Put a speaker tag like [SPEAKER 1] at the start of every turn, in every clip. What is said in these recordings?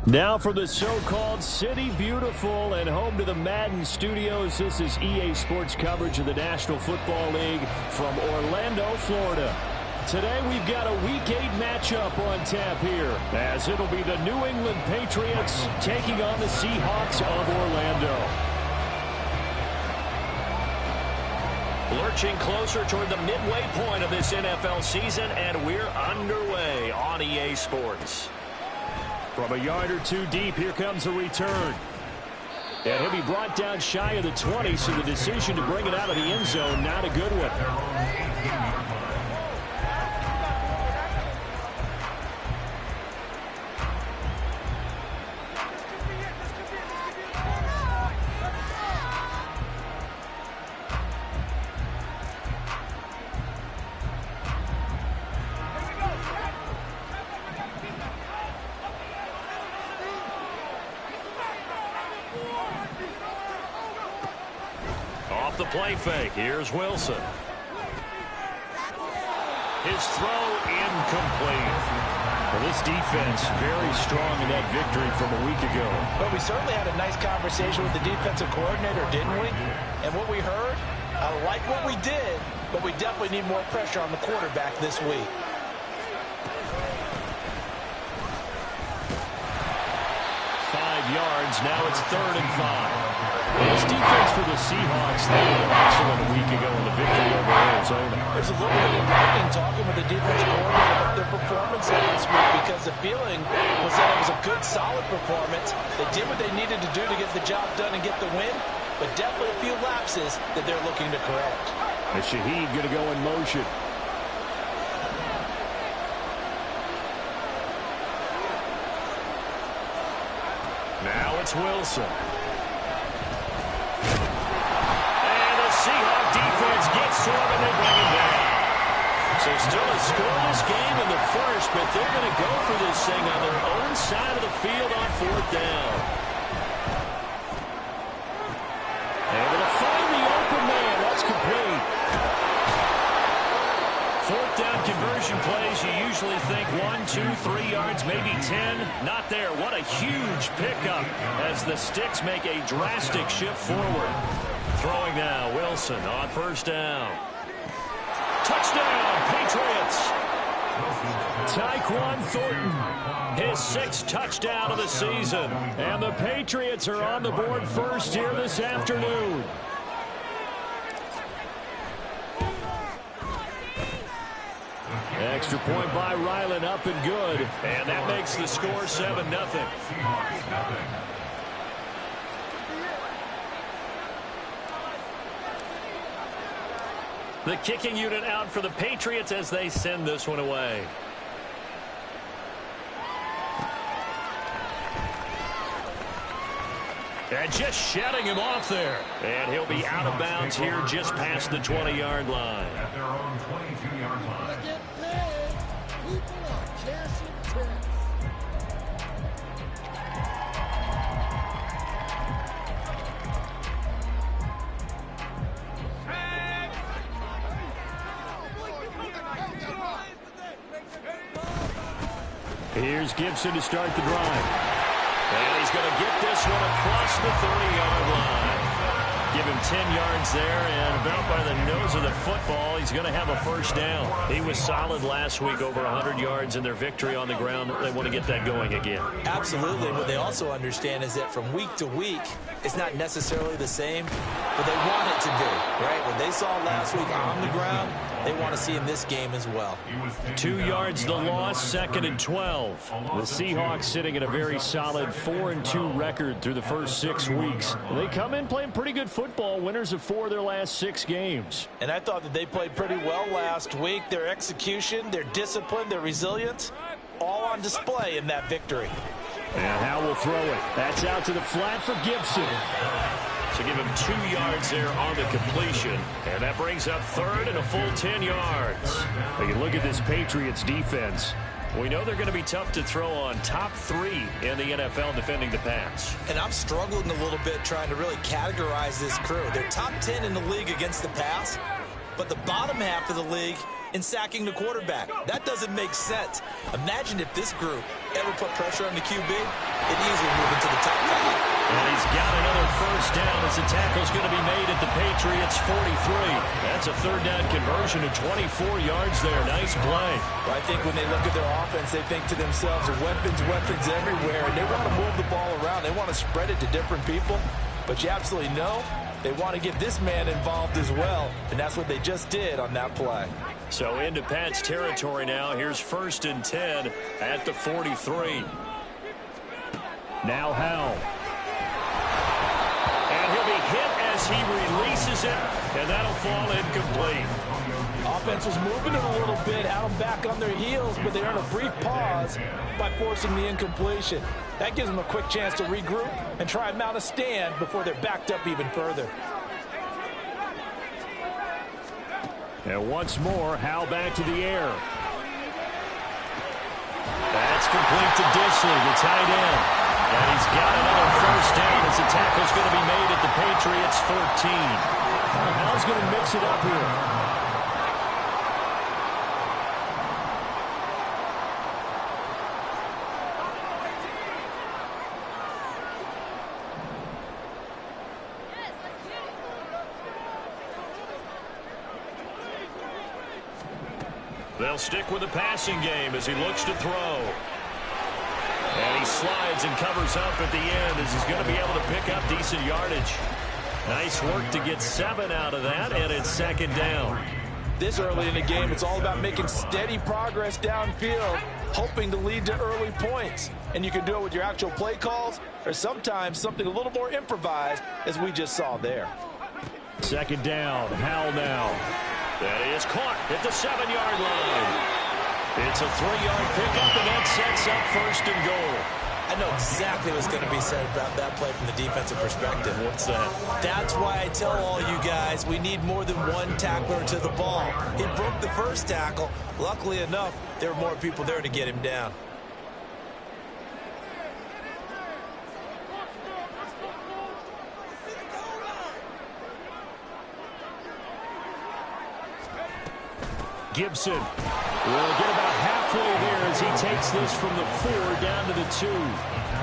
[SPEAKER 1] Now for the so-called City Beautiful and home to the Madden studios. This is EA Sports coverage of the National Football League from Orlando, Florida. Today we've got a Week 8 matchup on tap here, as it'll be the New England Patriots taking on the Seahawks of Orlando.
[SPEAKER 2] Lurching closer toward the midway point of this NFL season, and we're underway on EA Sports.
[SPEAKER 1] From a yard or two deep, here comes a return. And he'll be brought down shy of the 20, so the decision to bring it out of the end zone, not a good one.
[SPEAKER 2] Off the play fake, here's Wilson. His throw incomplete.
[SPEAKER 1] Well, this defense very strong in that victory from a week ago.
[SPEAKER 3] But we certainly had a nice conversation with the defensive coordinator, didn't we? And what we heard, I like what we did, but we definitely need more pressure on the quarterback this week.
[SPEAKER 1] Yards. Now it's 3rd and 5. This defense for the Seahawks, they were excellent a week ago in the victory over Arizona.
[SPEAKER 3] There's a little bit of enlightening talking with the defensive coordinator about their performance last week, because the feeling was that it was a good, solid performance. They did what they needed to do to get the job done and get the win, but definitely a few lapses that they're looking to correct.
[SPEAKER 1] And Shaheed going to go in motion.
[SPEAKER 2] Now it's Wilson. And the Seahawks defense gets to him and they bring him down. So still a scoreless game in the first, but they're going to go for this thing on their own side of the field on 4th down. They're going to find the open man. That's complete. 4th down conversion plays, you usually think 1, 2, 3 yards, maybe 10. Not there. What a huge pickup as the Sticks make a drastic shift forward. Throwing now, Wilson on 1st down. Touchdown, Patriots.
[SPEAKER 1] Tyquan Thornton,
[SPEAKER 2] His 6th touchdown of the season.
[SPEAKER 1] and the Patriots are on the board first here this afternoon. Extra point by Ryland, up and good.
[SPEAKER 2] And that makes the score 7-0. The kicking unit out for the Patriots as they send this one away. And just shutting him off there. And he'll be out of bounds here just past the 20-yard line.
[SPEAKER 4] At their own 22-yard line. Get paid. People are cashing checks.
[SPEAKER 1] Here's Gibson to start the drive.
[SPEAKER 2] And he's going to get this one across the 30-yard line. Give him 10 yards there, and about by the nose of the football, he's going to have a 1st down. He was solid last week, over 100 yards in their victory on the ground. They want to get that going again.
[SPEAKER 3] Absolutely. What they also understand is that from week to week, it's not necessarily the same, but they want it to be, right? What they saw last week on the ground, they want to see in this game as well.
[SPEAKER 1] 2 yards the loss, 2nd and 12. The Seahawks sitting at a very solid 4-2 record through the first 6 weeks. They come in playing pretty good football, winners of 4 of their last 6 games.
[SPEAKER 3] And I thought that they played pretty well last week. Their execution, their discipline, their resilience, all on display in that victory.
[SPEAKER 1] And Howe will throw it. That's out to the flat for Gibson.
[SPEAKER 2] So give him 2 yards there on the completion. And that brings up 3rd and a full 10 yards.
[SPEAKER 1] Now you look at this Patriots defense.
[SPEAKER 2] We know they're going to be tough to throw on. Top 3 in the NFL defending the pass.
[SPEAKER 3] And I'm struggling a little bit trying to really categorize this crew. They're top 10 in the league against the pass, but the bottom half of the league in sacking the quarterback. That doesn't make sense. Imagine if this group ever put pressure on the QB, they'd easily move into the top 5.
[SPEAKER 2] And he's got another first down as the tackle's going to be made at the Patriots 43. That's a third down conversion to 24 yards there. Nice play.
[SPEAKER 3] Well, I think when they look at their offense, they think to themselves, weapons everywhere, and they want to move the ball around. They want to spread it to different people, but you absolutely know they want to get this man involved as well, and that's what they just did on that play.
[SPEAKER 2] So into Pat's territory now. Here's 1st and 10 at the 43.
[SPEAKER 1] Now Howell.
[SPEAKER 2] And he'll be hit as he releases it, and that'll fall incomplete.
[SPEAKER 3] Offense was moving it a little bit, had them back on their heels, but they earned a brief pause by forcing the incompletion. That gives them a quick chance to regroup and try and mount a stand before they're backed up even further.
[SPEAKER 1] And once more, Howell back to the air.
[SPEAKER 2] That's complete to Disley, the tight end. And he's got another first down as the tackle's going to be made at the Patriots 13.
[SPEAKER 1] Howell's going to mix it up here.
[SPEAKER 2] They'll stick with the passing game as he looks to throw. And he slides and covers up at the end as he's going to be able to pick up decent yardage. Nice work to get 7 out of that, and it's 2nd down.
[SPEAKER 3] This early in the game, it's all about making steady progress downfield, hoping to lead to early points. And you can do it with your actual play calls or sometimes something a little more improvised, as we just saw there.
[SPEAKER 1] 2nd down, Howell now.
[SPEAKER 2] That is caught at the 7-yard line. It's a 3-yard pickup, and that sets up 1st and goal.
[SPEAKER 3] I know exactly what's going to be said about that play from the defensive perspective.
[SPEAKER 2] What's that?
[SPEAKER 3] That's why I tell all you guys we need more than one tackler to the ball. He broke the first tackle. Luckily enough, there were more people there to get him down.
[SPEAKER 1] Gibson will get about halfway there as he takes this from the 4 down to the 2.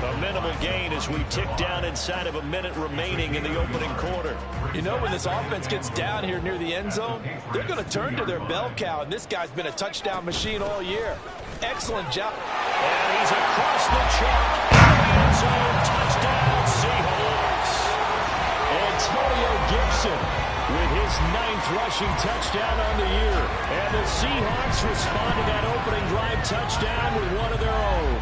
[SPEAKER 2] A minimal gain as we tick down inside of a minute remaining in the opening quarter.
[SPEAKER 3] You know, when this offense gets down here near the end zone, they're going to turn to their bell cow, and this guy's been a touchdown machine all year. Excellent job.
[SPEAKER 2] And he's across the chalk. End zone, touchdown, Seahawks.
[SPEAKER 1] Antonio Gibson with his 9th rushing touchdown on the year. And the Seahawks respond to that opening drive touchdown with one of their own.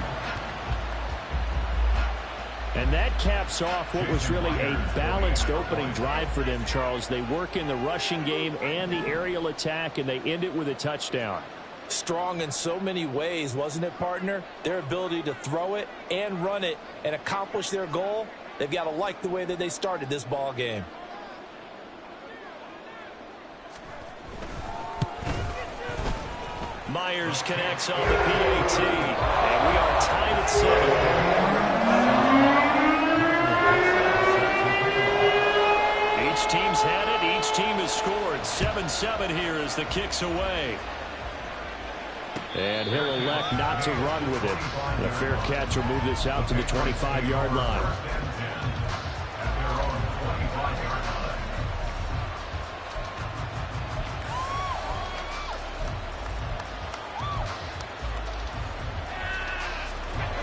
[SPEAKER 1] And that caps off what was really a balanced opening drive for them, Charles. They work in the rushing game and the aerial attack, and they end it with a touchdown.
[SPEAKER 3] Strong in so many ways, wasn't it, partner? Their ability to throw it and run it and accomplish their goal, they've got to like the way that they started this ball game.
[SPEAKER 2] Myers connects on the PAT, and we are tied at 7. Each team's had it. Each team has scored. 7-7 here as the kick's away.
[SPEAKER 1] And he'll elect not to run with it. And a fair catch will move this out to the 25-yard line.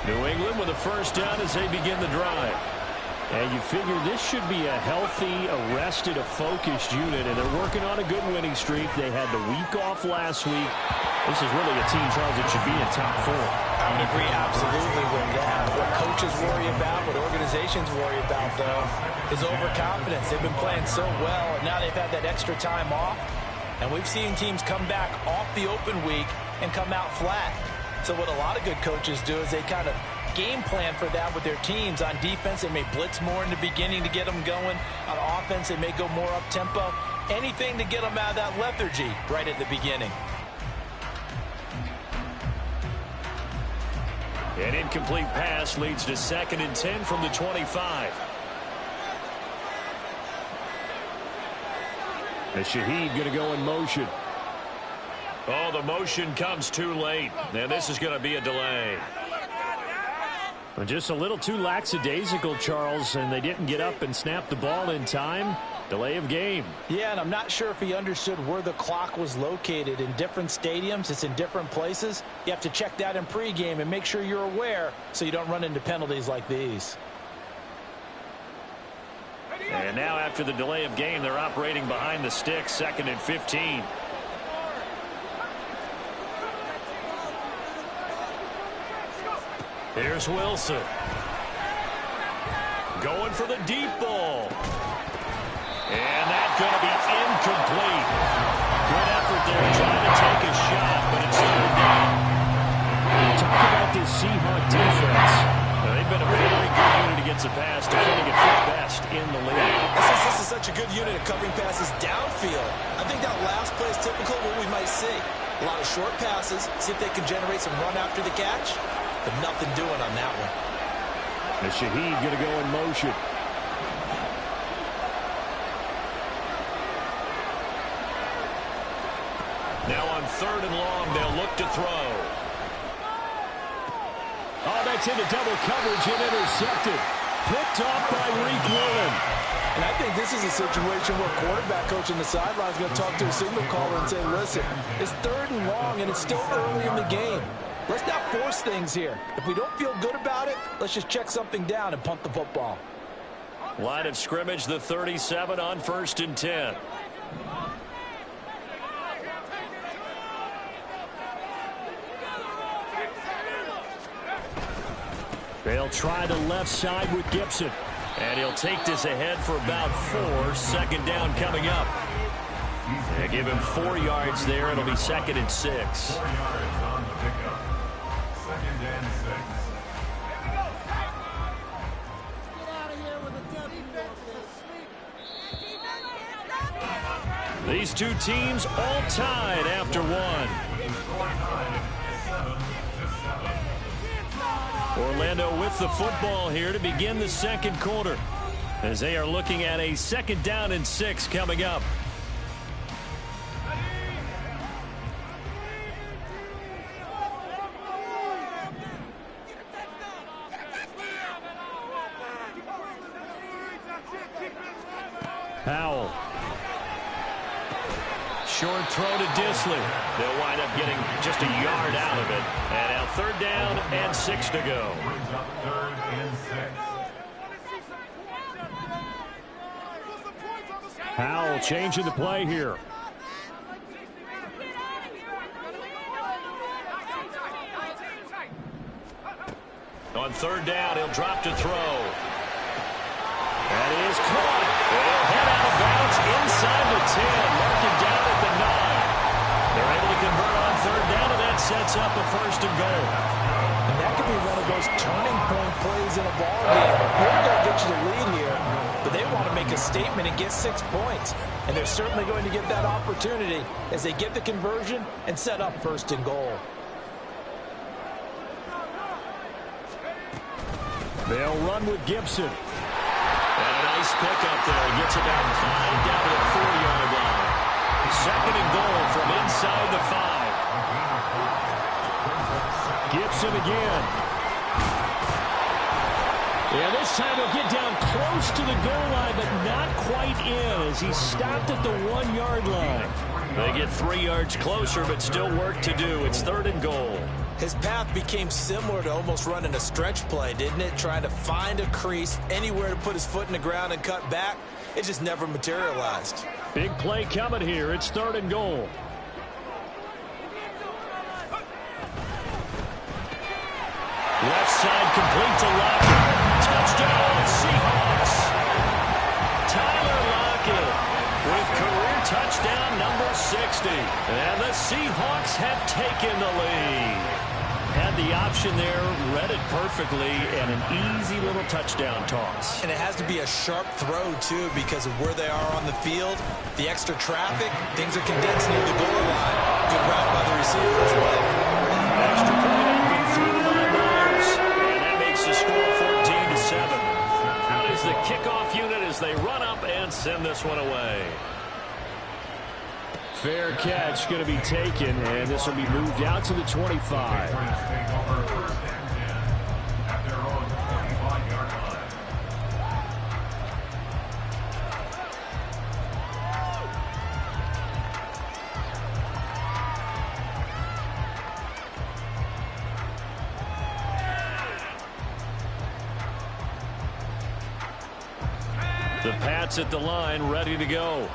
[SPEAKER 1] New England with a first down as they begin the drive. And you figure this should be a healthy, arrested, a focused unit, and they're working on a good winning streak. They had the week off last week. This is really a team, Charles, that should be in top 4.
[SPEAKER 3] I would agree absolutely with that. What coaches worry about, what organizations worry about, though, is overconfidence. They've been playing so well, and now they've had that extra time off. And we've seen teams come back off the open week and come out flat. So what a lot of good coaches do is they kind of game plan for that with their teams. On defense, they may blitz more in the beginning to get them going. On offense, they may go more up-tempo. Anything to get them out of that lethargy right at the beginning.
[SPEAKER 2] An incomplete pass leads to 2nd and 10 from the 25.
[SPEAKER 1] And Shaheed going to go in motion.
[SPEAKER 2] Oh, the motion comes too late, and this is going to be a delay.
[SPEAKER 1] Just a little too lackadaisical, Charles, and they didn't get up and snap the ball in time. Delay of game.
[SPEAKER 3] Yeah, and I'm not sure if he understood where the clock was located. In different stadiums, it's in different places. You have to check that in pregame and make sure you're aware so you don't run into penalties like these.
[SPEAKER 2] And now after the delay of game, they're operating behind the sticks, 2nd and 15. Here's Wilson. Going for the deep ball. And that's going to be incomplete. Good effort there trying to take a shot, but it's third down.
[SPEAKER 1] Talk about this Seahawk defense.
[SPEAKER 2] They've been a very good unit against the pass, defending at 5th best in the league.
[SPEAKER 3] This is such a good unit of covering passes downfield. I think that last play is typical of what we might see. A lot of short passes, see if they can generate some run after the catch. But nothing doing on that one.
[SPEAKER 1] And Shaheed going to go in motion.
[SPEAKER 2] Now on 3rd and long, they'll look to throw.
[SPEAKER 1] Oh, that's into double coverage and intercepted. Picked off by Reek Woolen.
[SPEAKER 3] And I think this is a situation where quarterback coach on the sideline is going to talk to a signal caller and say, listen, it's 3rd and long and it's still early in the game. Let's not force things here. If we don't feel good about it, let's just check something down and punt the football.
[SPEAKER 2] Line of scrimmage, the 37 on 1st and 10.
[SPEAKER 1] They'll try the left side with Gibson.
[SPEAKER 2] And he'll take this ahead for about 4. 2nd down coming up. They give him 4 yards there. It'll be 2nd and 6.
[SPEAKER 4] 4 yards on the pickup. 2nd and 6.
[SPEAKER 2] These two teams all tied after 1. Orlando with the football here to begin the 2nd quarter, as they are looking at a 2nd down and 6 coming up.
[SPEAKER 1] Powell.
[SPEAKER 2] Short throw to Disley. They'll wind up getting just a yard out of it. And now 3rd down and 6 to go.
[SPEAKER 4] Brings up 3rd and 6.
[SPEAKER 1] Powell changing the play here.
[SPEAKER 2] On 3rd down, he'll drop to throw. That is caught. It'll head out of bounds inside the 10. Mark it down at the 9. They're able to convert on 3rd down, and that sets up a 1st and goal.
[SPEAKER 3] And that could be one of those turning point plays in a ball game. They're going to get you the lead here, but they want to make a statement and get 6 points. And they're certainly going to get that opportunity as they get the conversion and set up 1st and goal.
[SPEAKER 1] They'll run with Gibson.
[SPEAKER 2] And a nice pickup there. Gets about 5 down to the 4-yard line. 2nd and goal from inside the 5.
[SPEAKER 1] Gibson again. Yeah, this time he'll get down close to the goal line, but not quite in as he stopped at the 1-yard line.
[SPEAKER 2] They get 3 yards closer, but still work to do. It's 3rd and goal.
[SPEAKER 3] His path became similar to almost running a stretch play, didn't it? Trying to find a crease, anywhere to put his foot in the ground and cut back. It just never materialized.
[SPEAKER 1] Big play coming here. It's 3rd and goal.
[SPEAKER 2] Left side complete to Lockett. Touchdown, Seahawks. Tyler Lockett with career touchdown number 60. And the Seahawks have taken the lead. Had the option there, read it perfectly, and an easy little touchdown toss.
[SPEAKER 3] And it has to be a sharp throw, too, because of where they are on the field. The extra traffic, things are condensed near the goal line. Good route by the receiver as well.
[SPEAKER 2] Extra point up and through line Myers. And that makes the score 14-7. Out is the kickoff unit as they run up and send this one away.
[SPEAKER 1] Fair catch going to be taken, and this will be moved out to the 25.
[SPEAKER 2] The Pats at the line, ready to go.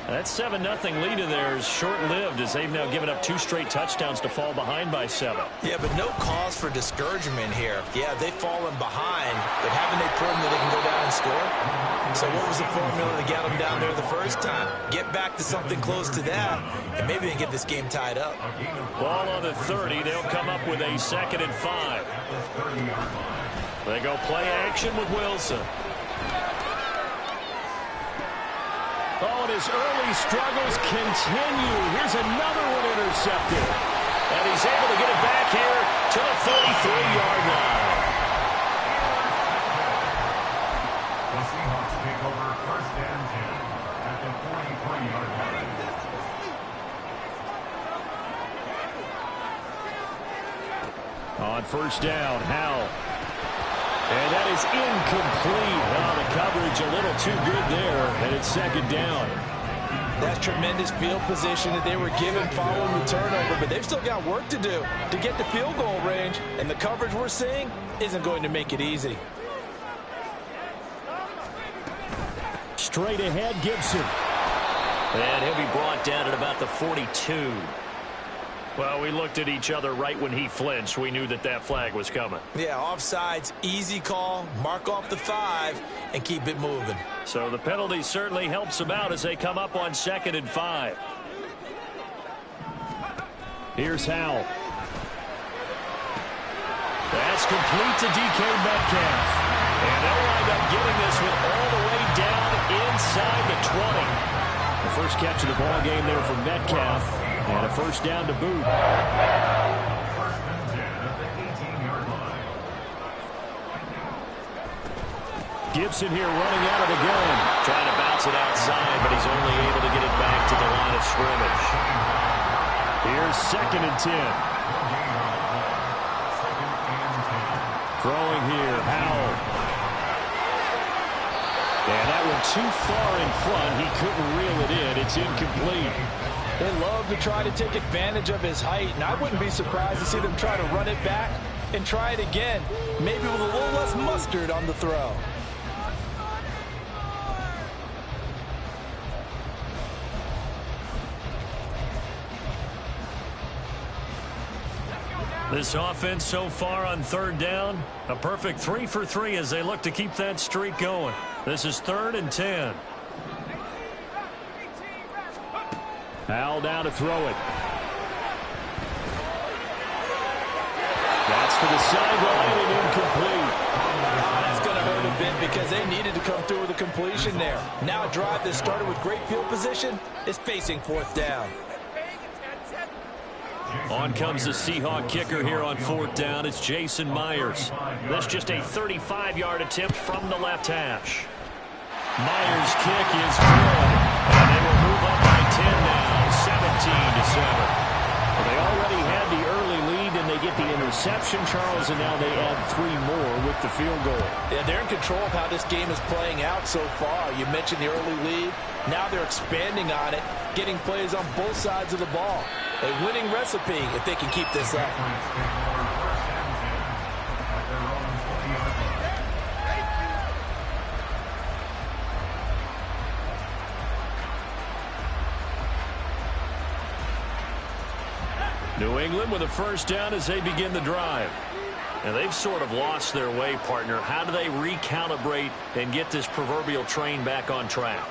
[SPEAKER 2] That 7-0 lead of theirs short-lived as they've now given up 2 straight touchdowns to fall behind by 7.
[SPEAKER 3] Yeah, but no cause for discouragement here. Yeah, they've fallen behind, but haven't they proven that they can go down and score? So what was the formula to get them down there the first time? Get back to something close to that, and maybe they can get this game tied up.
[SPEAKER 2] Ball on the 30. They'll come up with a 2nd and 5. They go play action with Wilson.
[SPEAKER 1] Oh, and his early struggles continue. Here's another one intercepted.
[SPEAKER 2] And he's able to get it back here to the 33-yard line.
[SPEAKER 4] The Seahawks take over 1st and 10 at the 43-yard line.
[SPEAKER 1] On 1st down, Howell. And that is incomplete. Oh, the coverage a little too good there, and it's 2nd down.
[SPEAKER 3] That's tremendous field position that they were given following the turnover, but they've still got work to do to get the field goal range, and the coverage we're seeing isn't going to make it easy.
[SPEAKER 1] Straight ahead, Gibson.
[SPEAKER 2] And he'll be brought down at about the 42. Well, we looked at each other right when he flinched. We knew that that flag was coming.
[SPEAKER 3] Yeah, offsides, easy call, mark off the 5, and keep it moving.
[SPEAKER 2] So the penalty certainly helps them out as they come up on 2nd and 5.
[SPEAKER 1] Here's Howell. That's complete to DK Metcalf.
[SPEAKER 2] And they'll wind up getting this one all the way down inside the 20.
[SPEAKER 1] The first catch of the ball game there for Metcalf. And a 1st down to boot.
[SPEAKER 4] 1st and 10 at the 18-yard line.
[SPEAKER 1] Gibson here running out of the gun.
[SPEAKER 2] Trying to bounce it outside, but he's only able to get it back to the line of scrimmage.
[SPEAKER 1] Here's 2nd and 10. Throwing here, Howell. And that one too far in front. He couldn't reel it in. It's incomplete.
[SPEAKER 3] They love to try to take advantage of his height, and I wouldn't be surprised to see them try to run it back and try it again, maybe with a little less mustard on the throw.
[SPEAKER 2] This offense so far on 3rd down, a perfect 3 for 3 as they look to keep that streak going. This is 3rd and 10.
[SPEAKER 1] Howell down to throw it. That's to the sideline and incomplete.
[SPEAKER 3] That's going to hurt a bit because they needed to come through with a completion there. Now a drive that started with great field position is facing 4th down.
[SPEAKER 2] On comes the Seahawk kicker here on 4th down. It's Jason Myers. That's just a 35-yard attempt from the left hash.
[SPEAKER 1] Myers' kick is good.
[SPEAKER 2] And they will move up by 10 now, 17-7.
[SPEAKER 1] Well, they already had the early lead, and they get the interception, Charles, and now they add 3 more with the field goal.
[SPEAKER 3] Yeah, they're in control of how this game is playing out so far. You mentioned the early lead. Now they're expanding on it, getting plays on both sides of the ball. A winning recipe if they can keep this up.
[SPEAKER 2] New England with a 1st down as they begin the drive. And they've sort of lost their way, partner. How do they recalibrate and get this proverbial train back on track?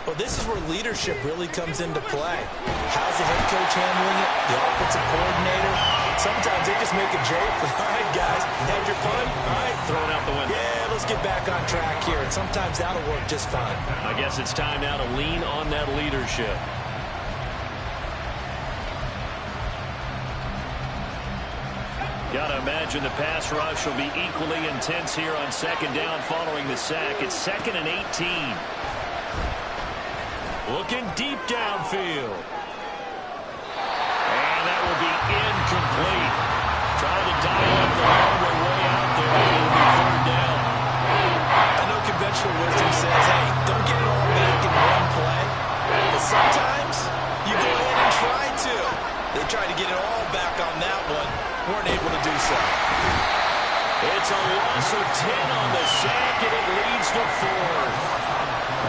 [SPEAKER 3] Well, this is where leadership really comes into play. How's the head coach handling it? The offensive coordinator? Sometimes they just make a joke. All right, guys, had your fun? All right.
[SPEAKER 2] Throw it out the window.
[SPEAKER 3] Yeah, let's get back on track here. And sometimes that'll work just fine.
[SPEAKER 2] I guess it's time now to lean on that leadership. Got to imagine the pass rush will be equally intense here on 2nd down following the sack. It's 2nd and 18. Looking deep downfield.
[SPEAKER 3] weren't able to do so.
[SPEAKER 2] It's a loss of 10 on the sack, and it leads to 4th.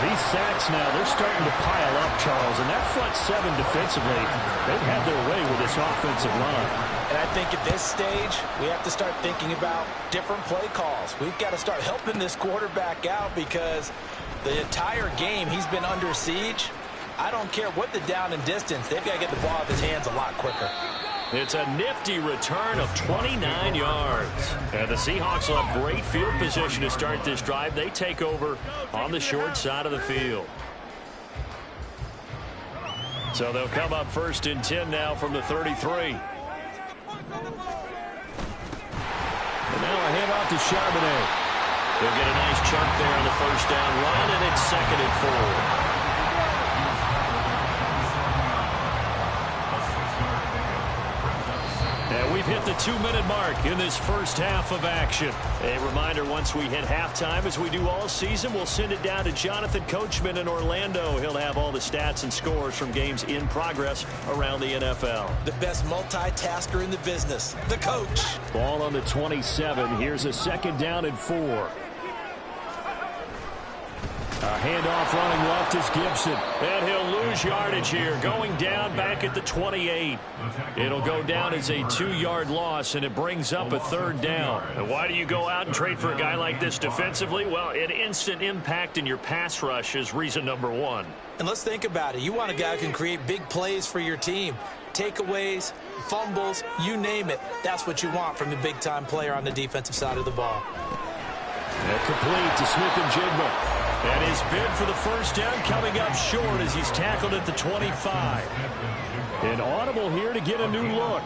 [SPEAKER 1] These sacks now, they're starting to pile up, Charles. And that front seven defensively, they've had their way with this offensive line.
[SPEAKER 3] And I think at this stage, we have to start thinking about different play calls. We've got to start helping this quarterback out because the entire game he's been under siege. I don't care what the down and distance. They've got to get the ball out of his hands a lot quicker.
[SPEAKER 2] It's a nifty return of 29 yards. And the Seahawks will have great field position to start this drive. They take over on the short side of the field. So they'll come up 1st and 10 now from the 33.
[SPEAKER 1] And now a handoff to Charbonnet.
[SPEAKER 2] They'll get a nice chunk there on the 1st down run, and it's 2nd and 4. And we've hit the 2-minute mark in this first half of action. A reminder, once we hit halftime, as we do all season, we'll send it down to Jonathan Coachman in Orlando. He'll have all the stats and scores from games in progress around the NFL.
[SPEAKER 3] The best multitasker in the business, the coach.
[SPEAKER 1] Ball on the 27. Here's a 2nd down and 4. A handoff running left is Gibson.
[SPEAKER 2] And he'll lose yardage here, going down back at the 28. It'll go down as a 2-yard loss, and it brings up a 3rd down. And why do you go out and trade for a guy like this defensively? Well, an instant impact in your pass rush is reason number 1.
[SPEAKER 3] And let's think about it. You want a guy who can create big plays for your team. Takeaways, fumbles, you name it. That's what you want from the big-time player on the defensive side of the ball.
[SPEAKER 1] And complete to Smith and Jigma.
[SPEAKER 2] And his bid for the 1st down coming up short as he's tackled at the 25.
[SPEAKER 1] An audible here to get a new look.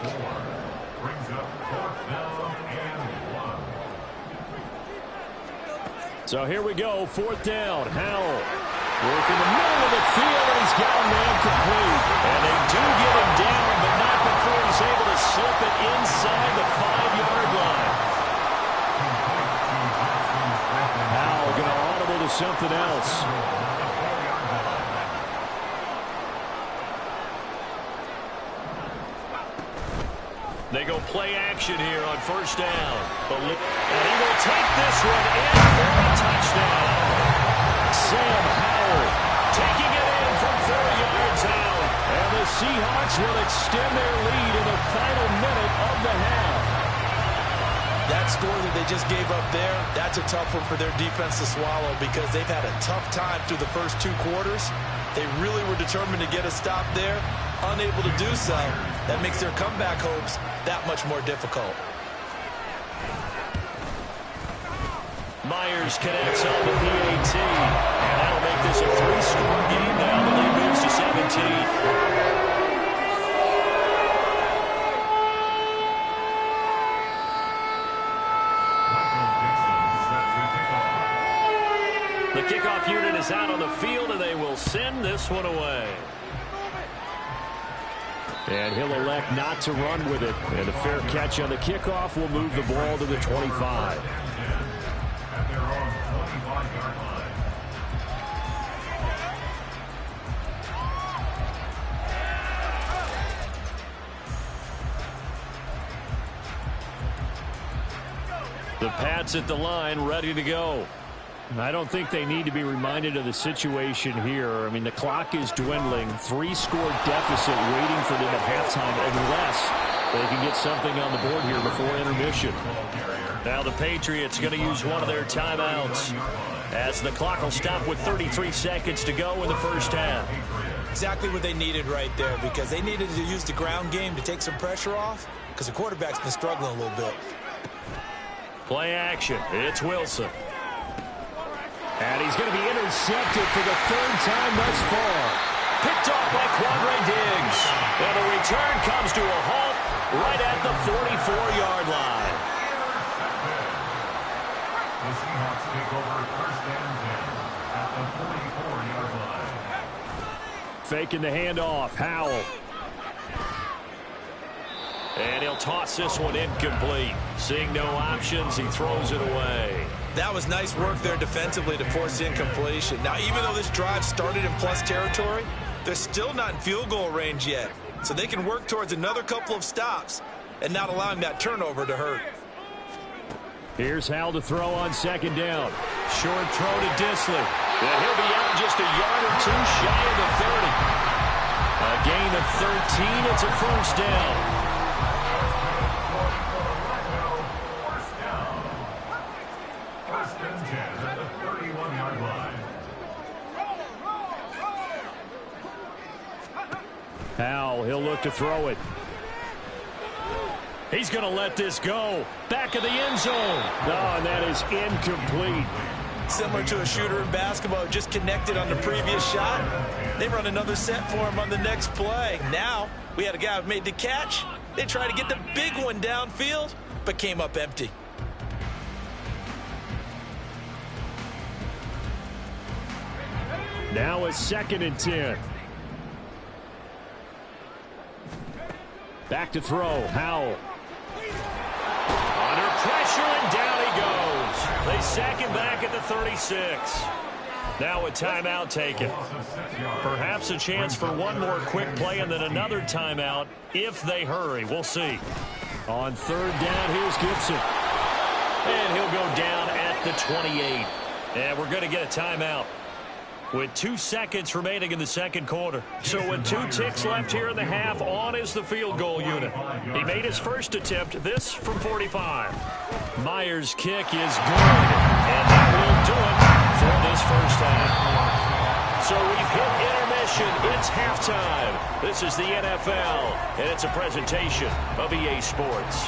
[SPEAKER 1] So here we go, 4th down. Howell working the middle of the field, and he's got a man complete.
[SPEAKER 2] And they do get him down, but not before he's able to slip it inside the 5-yard line.
[SPEAKER 1] Howell going to audible to something else.
[SPEAKER 2] They go play action here on 1st down. And he will take this one in for a touchdown.
[SPEAKER 1] Sam Howell
[SPEAKER 2] taking it in from 4 yards out.
[SPEAKER 1] And the Seahawks will extend their lead in the final minute of the half.
[SPEAKER 3] That score that they just gave up there, that's a tough one for their defense to swallow because they've had a tough time through the first 2 quarters. They really were determined to get a stop there, unable to do so. That makes their comeback hopes that much more difficult.
[SPEAKER 2] Myers connects on the PAT, and that'll make this a 3-score game now. The lead moves to 17. The kickoff unit is out on the field, and they will send this one away.
[SPEAKER 1] And he'll elect not to run with it. And a fair catch on the kickoff will move the ball to the 25.
[SPEAKER 2] The Pats at the line, ready to go.
[SPEAKER 1] I don't think they need to be reminded of the situation here. I mean, the clock is dwindling. 3-score deficit waiting for them at halftime unless they can get something on the board here before intermission.
[SPEAKER 2] Now the Patriots going to use one of their timeouts as the clock will stop with 33 seconds to go in the first half.
[SPEAKER 3] Exactly what they needed right there because they needed to use the ground game to take some pressure off because the quarterback's been struggling a little bit.
[SPEAKER 2] Play action. It's Wilson.
[SPEAKER 1] And he's going to be intercepted for the 3rd time thus far.
[SPEAKER 2] Picked off by Quandre Diggs. And the return comes to a halt right at the 44-yard line.
[SPEAKER 4] The Seahawks take over 1st and 10 at the 44-yard line.
[SPEAKER 1] Faking the handoff. Howell.
[SPEAKER 2] And he'll toss this one incomplete. Seeing no options, he throws it away.
[SPEAKER 3] That was nice work there defensively to force incompletion. Now, even though this drive started in plus territory, they're still not in field goal range yet. So they can work towards another couple of stops. and not allowing that turnover to hurt.
[SPEAKER 1] Here's Hal to throw on second down. Short throw to Disley. And he'll be out just a yard or two shy of the 30. A gain of 13. It's a first down.
[SPEAKER 4] First and 10 at the 31-yard line.
[SPEAKER 1] Hal, he'll look to throw it. He's going to let this go. Back of the end zone. Oh, and that is incomplete.
[SPEAKER 3] Similar to a shooter in basketball, just connected on the previous shot. They run another set for him on the next play. Now, we had a guy who made the catch. They tried to get the big one downfield, but came up empty.
[SPEAKER 1] Now a 2nd and 10. Back to throw. Howell. Under pressure, and down he goes. They sack him back at the 36. Now a timeout taken. Perhaps a chance for one more quick play and then another timeout if they hurry. We'll see. On 3rd down, here's Gibson. And he'll go down at the 28. And we're going to get a timeout with 2 seconds remaining in the second quarter. So with 2 ticks left here in the half, on is the field goal unit. He made his first attempt, this from 45. Myers' kick is good, and that will do it for this first half. So we've hit intermission. It's halftime. This is the NFL, and it's a presentation of EA Sports.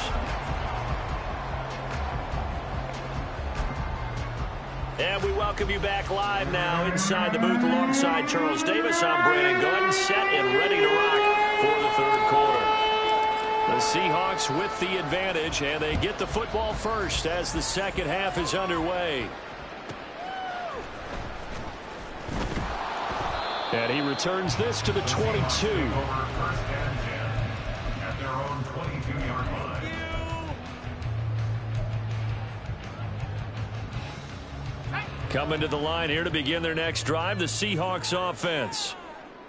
[SPEAKER 1] And we welcome you back live now inside the booth alongside Charles Davis. I'm Brandon Gordon, set and ready to rock for the third quarter. The Seahawks with the advantage, and they get the football first as the second half is underway. And he returns this to the 22.
[SPEAKER 4] First and 10 at their own 22-yard line.
[SPEAKER 1] Coming to the line here to begin their next drive, the Seahawks offense.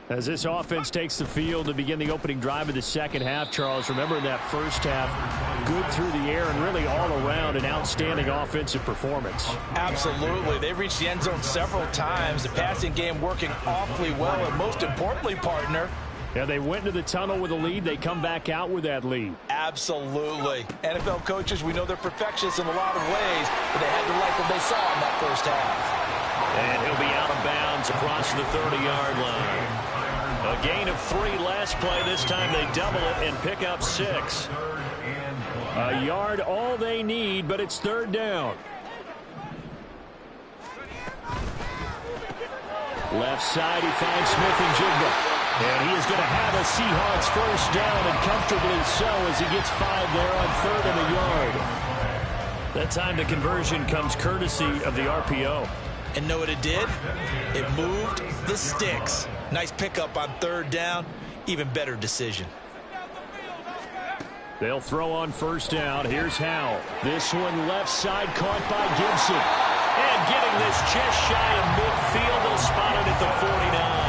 [SPEAKER 1] As this offense takes the field to begin the opening drive of the second half, Charles, remember in that first half, good through the air and really all around an outstanding offensive performance.
[SPEAKER 3] Absolutely. They've reached the end zone several times. The passing game working awfully well, and most importantly, partner,
[SPEAKER 1] yeah, they went into the tunnel with a lead. They come back out with that lead.
[SPEAKER 3] Absolutely. NFL coaches, we know they're perfectionists in a lot of ways, but they had to like what they saw in that first half.
[SPEAKER 1] And he'll be out of bounds across the 30-yard line. A gain of 3 last play. This time they double it and pick up 6. A yard all they need, but it's 3rd down. Left side, he finds Smith and Jigba. And he is going to have a Seahawks first down, and comfortably so as he gets 5 there on 3rd and a yard. That time to conversion comes courtesy of the RPO.
[SPEAKER 3] And know what it did? It moved the sticks. Nice pickup on 3rd down. Even better decision.
[SPEAKER 1] They'll throw on 1st down. Here's Howell. This one left side caught by Gibson. And getting this just shy of midfield. They'll spot it at the 49.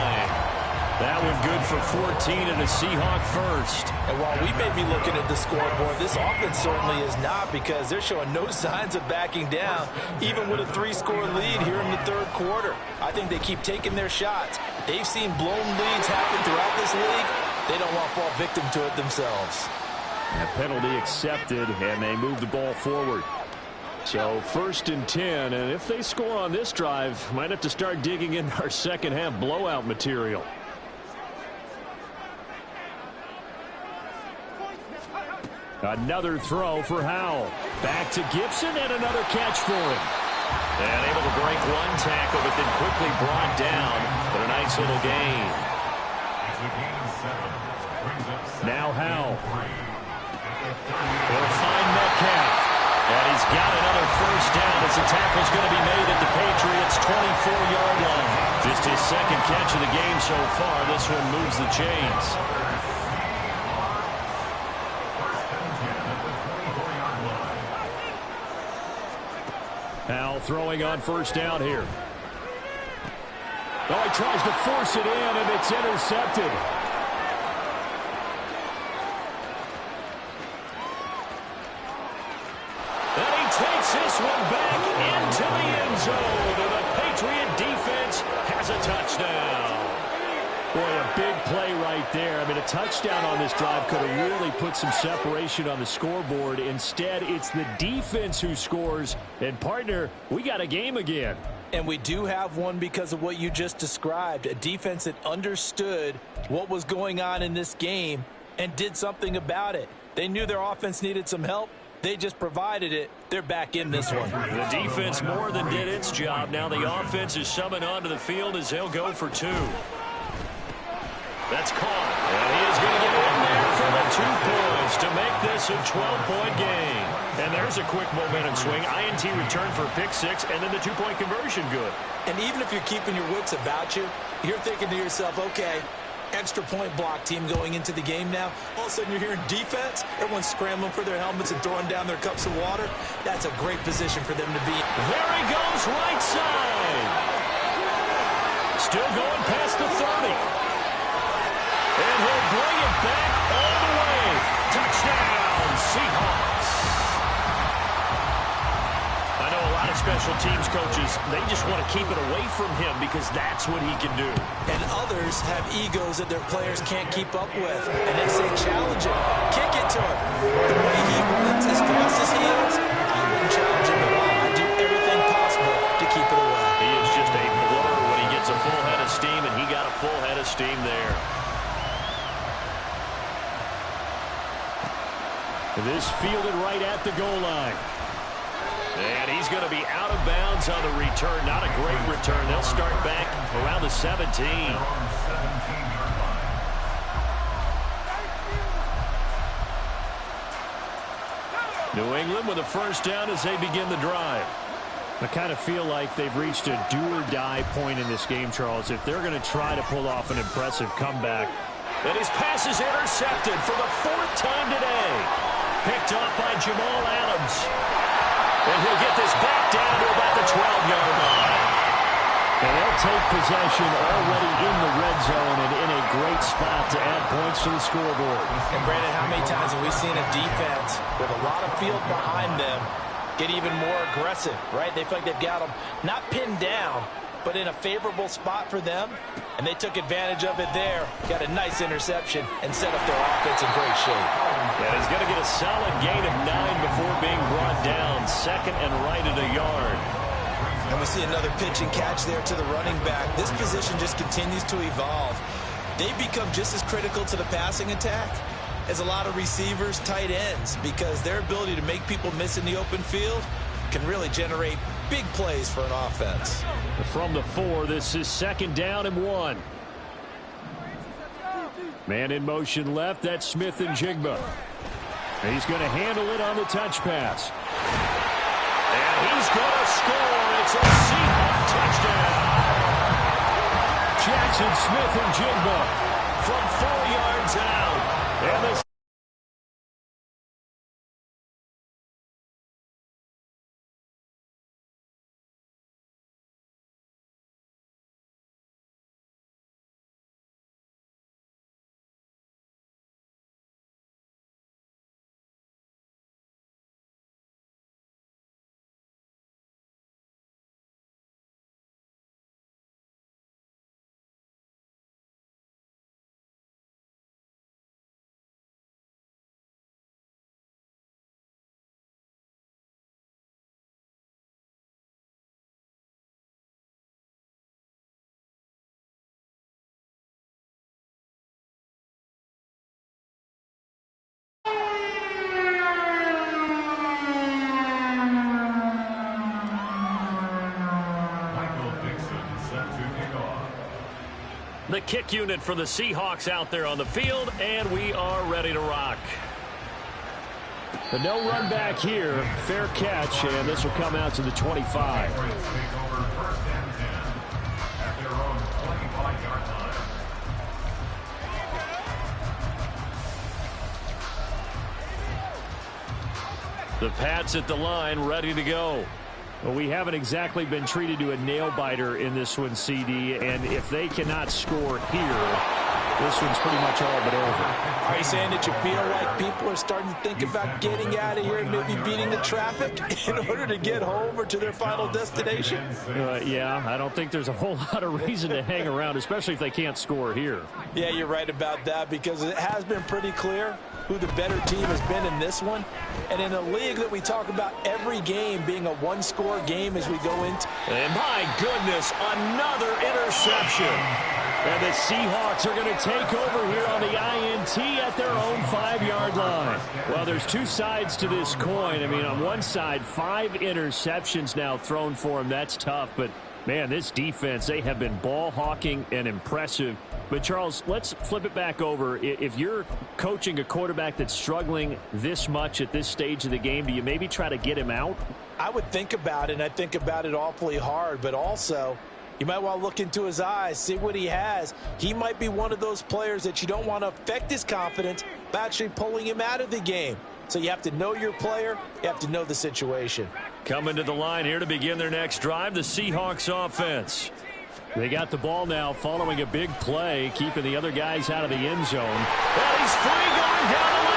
[SPEAKER 1] That one good for 14 and a Seahawk first.
[SPEAKER 3] And while we may be looking at the scoreboard, this offense certainly is not, because they're showing no signs of backing down, even with a 3-score lead here in the 3rd quarter. I think they keep taking their shots. They've seen blown leads happen throughout this league. They don't want to fall victim to it themselves.
[SPEAKER 1] A penalty accepted, and they move the ball forward. So 1st and 10, and if they score on this drive, might have to start digging in our second half blowout material. Another throw for Howell. Back to Gibson, and another catch for him. And able to break one tackle, but then quickly brought down. But a nice little gain. Now Howell. He'll find Metcalf. And he's got another first down as the tackle's going to be made at the Patriots' 24-yard line. Just his 2nd catch of the game so far. This one moves the chains. Howell throwing on 1st down here. Oh, he tries to force it in, and it's intercepted.
[SPEAKER 2] takes this one back into the end zone. And the Patriot defense has a touchdown.
[SPEAKER 1] Boy, a big play right there. I mean, a touchdown on this drive could have really put some separation on the scoreboard. Instead, it's the defense who scores. And, partner, we got a game again.
[SPEAKER 3] And we do have one because of what you just described. A defense that understood what was going on in this game and did something about it. They knew their offense needed some help. They just provided it. They're back in this one.
[SPEAKER 2] The defense more than did its job. Now the offense is summoned onto the field as they'll go for two. That's caught. And he is going to get in there for the 2 points to make this a 12-point game. And there's a quick momentum swing. INT return for a pick 6, and then the 2-point conversion good.
[SPEAKER 3] And even if you're keeping your wits about you, you're thinking to yourself, okay, extra point block team going into the game now. All of a sudden you're hearing defense. Everyone's scrambling for their helmets and throwing down their cups of water. That's a great position for them to be in.
[SPEAKER 2] There he goes, right side. Still going past the 30. And he'll bring it back all the way. Touchdown, Seahawks. I know a lot of special teams coaches, they just want to keep it away from him because that's what he can do.
[SPEAKER 3] And others have egos that their players can't keep up with. And they say, challenge him. Kick it to him. The way he runs, as fast as he is, I wouldn't challenge him at all. I'd do everything possible to keep it away.
[SPEAKER 2] He is just a blur when he gets a full head of steam, and he got a full head of steam there.
[SPEAKER 1] This fielded right at the goal line.
[SPEAKER 2] And he's going to be out of bounds on the return. Not a great return. They'll start back around the 17. New England with a first down as they begin the drive.
[SPEAKER 1] I kind of feel like they've reached a do-or-die point in this game, Charles. If they're going to try to pull off an impressive comeback.
[SPEAKER 2] And his pass is intercepted for the 4th time today. Picked up by Jamal Adams. And he'll get this back down to about the 12-yard line.
[SPEAKER 1] And they'll take possession already in the red zone and in a great spot to add points to the scoreboard.
[SPEAKER 3] And, Brandon, how many times have we seen a defense with a lot of field behind them get even more aggressive, right? They feel like they've got them not pinned down, but in a favorable spot for them, and they took advantage of it there. Got a nice interception and set up their offense in great shape.
[SPEAKER 2] Yeah, he's going to get a solid gain of 9 before being brought down. 2nd and right at a yard.
[SPEAKER 3] And we see another pitch and catch there to the running back. This position just continues to evolve. They become just as critical to the passing attack as a lot of receivers, tight ends, because their ability to make people miss in the open field can really generate big plays for an offense.
[SPEAKER 1] From the 4, this is 2nd down and 1. Man in motion left, that's Smith and Jigba. He's going to handle it on the touch pass.
[SPEAKER 2] And he's going to score. It's a Seahawk touchdown.
[SPEAKER 1] Jackson Smith and Jigba
[SPEAKER 2] from 4 yards out. And the The kick unit for the Seahawks out there on the field, and we are ready to rock.
[SPEAKER 1] But no run back here. Fair catch, and this will come out to the 25.
[SPEAKER 2] The Pats at the line, ready to go.
[SPEAKER 1] Well, we haven't exactly been treated to a nail-biter in this one, CD, and if they cannot score here, this one's pretty much all but over.
[SPEAKER 3] Are you saying that you feel like people are starting to think about getting out of here and maybe beating the traffic in order to get home or to their final destination?
[SPEAKER 1] Yeah, I don't think there's a whole lot of reason to hang around, especially if they can't score here.
[SPEAKER 3] Yeah, you're right about that, because it has been pretty clear who the better team has been in this one. And in a league that we talk about every game being a one-score game as we go into.
[SPEAKER 1] And my goodness, another interception. And the Seahawks are going to take over here on the INT at their own 5-yard line. Well, there's two sides to this coin. I mean, on one side, 5 interceptions now thrown for them. That's tough. But, man, this defense, they have been ball hawking and impressive. But, Charles, let's flip it back over. If you're coaching a quarterback that's struggling this much at this stage of the game, do you maybe try to get him out?
[SPEAKER 3] I would think about it, and I think about it awfully hard. But also, you might want to look into his eyes, see what he has. He might be one of those players that you don't want to affect his confidence by actually pulling him out of the game. So you have to know your player. You have to know the situation.
[SPEAKER 2] Coming to the line here to begin their next drive, the Seahawks offense.
[SPEAKER 1] They got the ball now following a big play, keeping the other guys out of the end zone. And he's free going down the